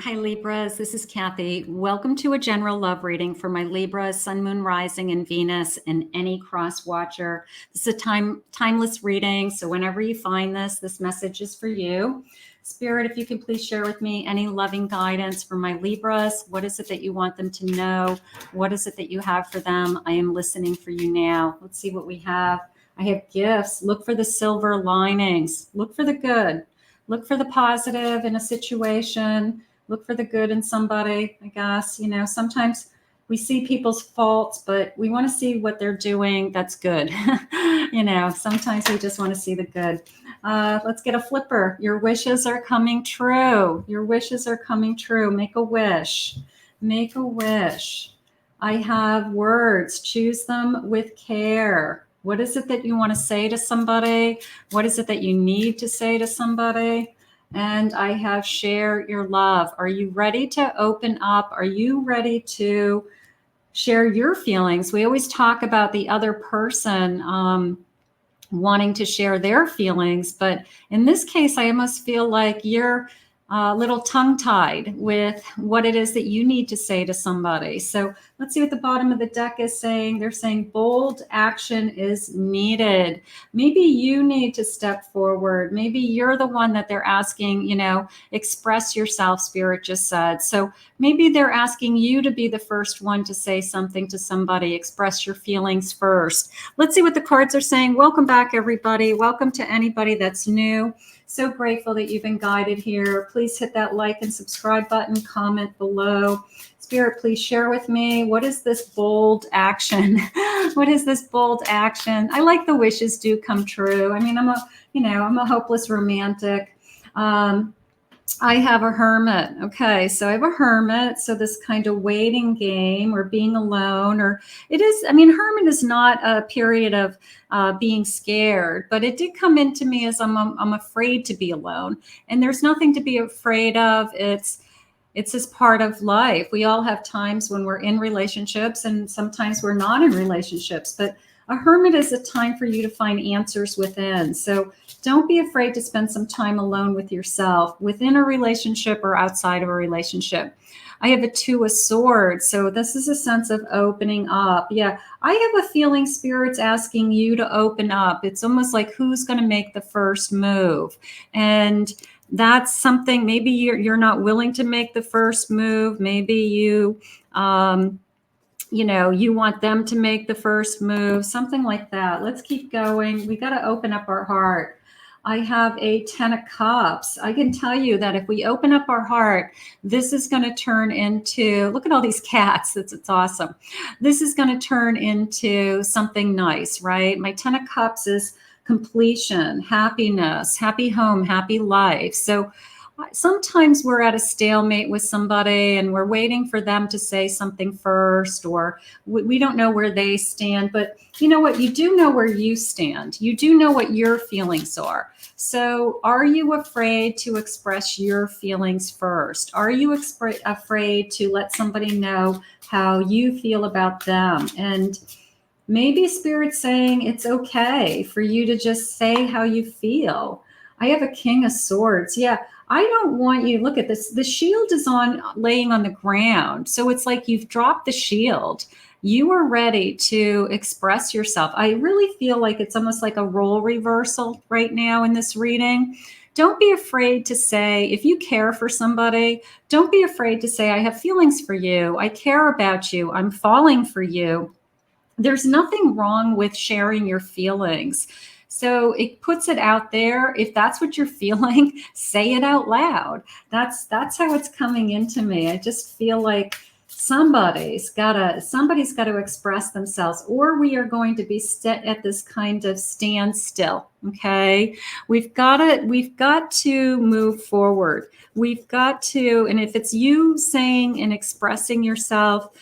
Hi, Libras. This is Kathy. Welcome to a general love reading for my Libra, Sun, Moon, Rising, and Venus, and any cross watcher. This is a timeless reading, so whenever you find this message is for you. Spirit, if you can please share with me any loving guidance for my Libras. What is it that you want them to know? What is it that you have for them? I am listening for you now. Let's see what we have. I have gifts. Look for the silver linings. Look for the good. Look for the positive in a situation. Look for the good in somebody, I guess. Sometimes we see people's faults, but we want to see what they're doing that's good. Sometimes we just want to see the good. Let's get a flipper. Your wishes are coming true. Your wishes are coming true. Make a wish. Make a wish. I have words. Choose them with care. What is it that you want to say to somebody? What is it that you need to say to somebody? And I have share your love. Are you ready to open up? Are you ready to share your feelings? We always talk about the other person wanting to share their feelings, but in this case, I almost feel like you're a little tongue-tied with what it is that you need to say to somebody. So let's see what the bottom of the deck is saying. They're saying bold action is needed. Maybe you need to step forward. Maybe you're the one that they're asking, express yourself, Spirit just said. So maybe they're asking you to be the first one to say something to somebody, express your feelings first. Let's see what the cards are saying. Welcome back, everybody. Welcome to anybody that's new. So grateful that you've been guided here. Please hit that like and subscribe button, comment below. Spirit, please share with me. What is this bold action? What is this bold action? I like the wishes do come true. I mean, I'm a hopeless romantic. I have a hermit. Okay, so I have a hermit. So this kind of waiting game or being alone, or it is, hermit is not a period of being scared, but it did come into me as I'm afraid to be alone. And there's nothing to be afraid of. It's just part of life. We all have times when we're in relationships and sometimes we're not in relationships, but a hermit is a time for you to find answers within. So don't be afraid to spend some time alone with yourself within a relationship or outside of a relationship. I have a 2 of swords. So this is a sense of opening up. Yeah, I have a feeling Spirit's asking you to open up. It's almost like who's going to make the first move. And that's something, maybe you're not willing to make the first move. Maybe you want them to make the first move, something like that. Let's keep going. We got to open up our heart. I have a 10 of cups. I can tell you that if we open up our heart, this is going to turn into, look at all these cats. It's awesome. This is going to turn into something nice, right? My 10 of cups is completion, happiness, happy home, happy life. So sometimes we're at a stalemate with somebody and we're waiting for them to say something first, or we don't know where they stand. But you know what? You do know where you stand. You do know what your feelings are. So are you afraid to express your feelings first? Are you afraid to let somebody know how you feel about them? And maybe Spirit's saying it's okay for you to just say how you feel. I have a King of Swords. Yeah, I don't want you, look at this. The shield is laying on the ground. So it's like you've dropped the shield. You are ready to express yourself. I really feel like it's almost like a role reversal right now in this reading. Don't be afraid to say, if you care for somebody, don't be afraid to say, I have feelings for you. I care about you. I'm falling for you. There's nothing wrong with sharing your feelings. So it puts it out there. If that's what you're feeling, say it out loud. That's how it's coming into me. I just feel like somebody's got to express themselves, or we are going to be at this kind of standstill. Okay, we've got to move forward. We've got to, and if it's you saying and expressing yourself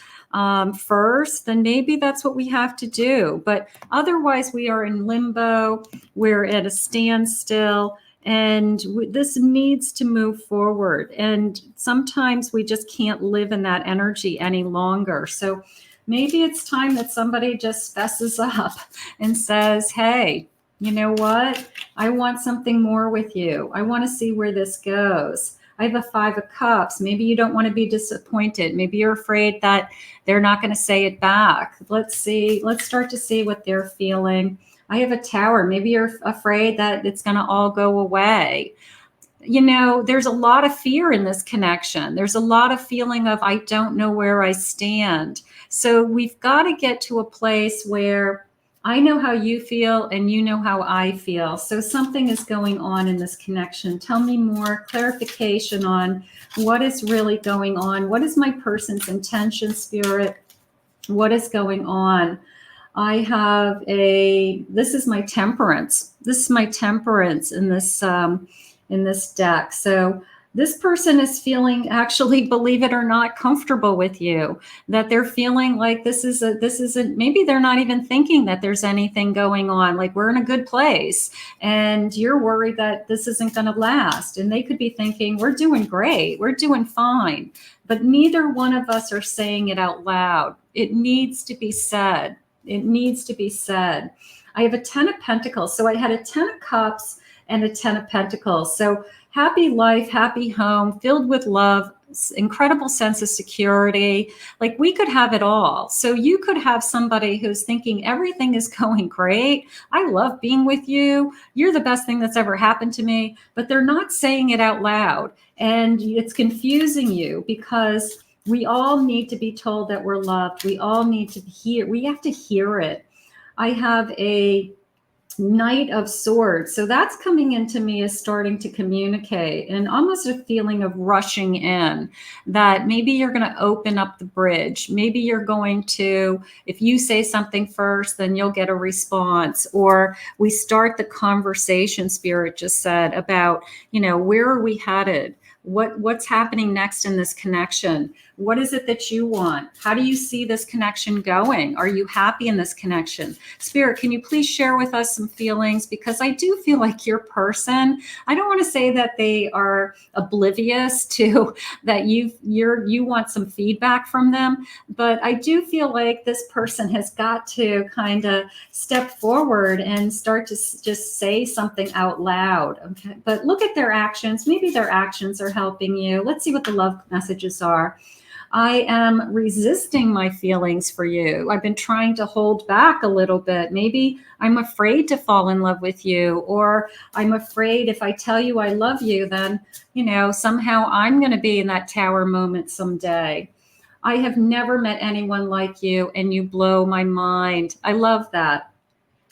first, then maybe that's what we have to do. But otherwise, we are in limbo. We're at a standstill, and this needs to move forward. And sometimes we just can't live in that energy any longer. So maybe it's time that somebody just fesses up and says, hey, you know what? I want something more with you. I want to see where this goes. I have a 5 of Cups. Maybe you don't want to be disappointed. Maybe you're afraid that they're not going to say it back. Let's see. Let's start to see what they're feeling. I have a Tower. Maybe you're afraid that it's going to all go away. You know, there's a lot of fear in this connection. There's a lot of feeling of, I don't know where I stand. So we've got to get to a place where I know how you feel and you know how I feel. So something is going on in this connection. Tell me more clarification on what is really going on. What is my person's intention, Spirit? What is going on? I have this is my Temperance. This is my Temperance in this deck. So this person is feeling, actually, believe it or not, comfortable with you, that they're feeling like this isn't, maybe they're not even thinking that there's anything going on. Like, we're in a good place and you're worried that this isn't going to last. And they could be thinking, we're doing great. We're doing fine. But neither one of us are saying it out loud. It needs to be said. It needs to be said. I have a 10 of Pentacles. So I had a 10 of Cups and a 10 of Pentacles. So happy life, happy home, filled with love, incredible sense of security. Like, we could have it all. So you could have somebody who's thinking everything is going great. I love being with you. You're the best thing that's ever happened to me. But they're not saying it out loud. And it's confusing you, because we all need to be told that we're loved. We all need to hear. We have to hear it. I have a Knight of Swords. So that's coming into me as starting to communicate, and almost a feeling of rushing in, that maybe you're going to open up the bridge. Maybe you're going to, if you say something first, then you'll get a response, or we start the conversation, Spirit just said, about, you know, where are we headed? What's happening next in this connection? What is it that you want? How do you see this connection going? Are you happy in this connection? Spirit, can you please share with us some feelings? Because I do feel like your person, I don't want to say that they are oblivious to that you want some feedback from them, but I do feel like this person has got to kind of step forward and start to just say something out loud. Okay, but look at their actions. Maybe their actions are helping you. Let's see what the love messages are. I am resisting my feelings for you. I've been trying to hold back a little bit. Maybe I'm afraid to fall in love with you, or I'm afraid if I tell you I love you, then, you know, somehow I'm going to be in that Tower moment someday. I have never met anyone like you, and you blow my mind. I love that.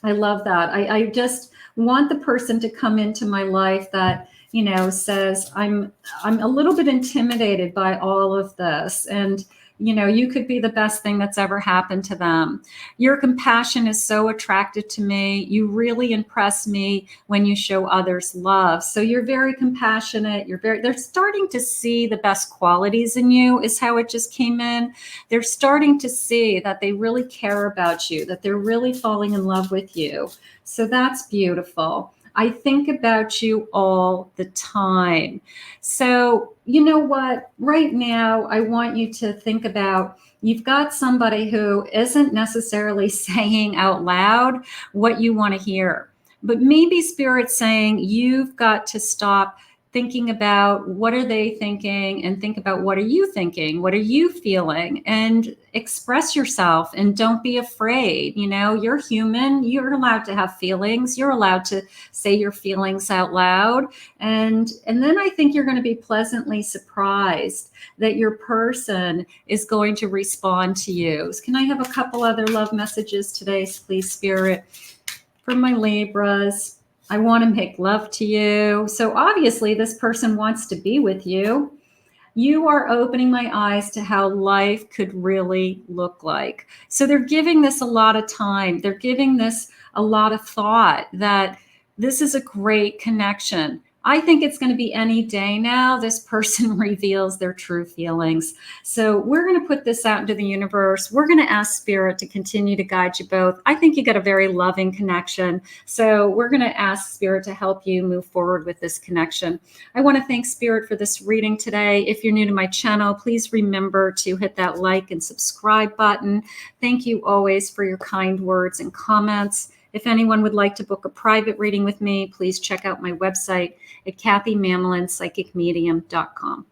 I love that. I just want the person to come into my life that, you know, says, I'm a little bit intimidated by all of this. And, you know, you could be the best thing that's ever happened to them. Your compassion is so attractive to me. You really impress me when you show others love. So you're very compassionate. They're starting to see the best qualities in you, is how it just came in. They're starting to see that they really care about you, that they're really falling in love with you. So that's beautiful. I think about you all the time. So, you know what? Right now, I want you to think about, you've got somebody who isn't necessarily saying out loud what you want to hear, but maybe Spirit's saying you've got to stop thinking about what are they thinking, and think about what are you thinking? What are you feeling? And express yourself, and don't be afraid. You know, you're human. You're allowed to have feelings. You're allowed to say your feelings out loud. And then I think you're going to be pleasantly surprised that your person is going to respond to you. Can I have a couple other love messages today, please, Spirit? For my Libras, I want to make love to you. So obviously this person wants to be with you. You are opening my eyes to how life could really look like. So they're giving this a lot of time. They're giving this a lot of thought, that this is a great connection. I think it's going to be any day now this person reveals their true feelings. So we're going to put this out into the universe. We're going to ask Spirit to continue to guide you both. I think you got a very loving connection. So we're going to ask Spirit to help you move forward with this connection. I want to thank Spirit for this reading today. If you're new to my channel, please remember to hit that like and subscribe button. Thank you always for your kind words and comments. If anyone would like to book a private reading with me, please check out my website at kathymamolenpsychicmedium.com.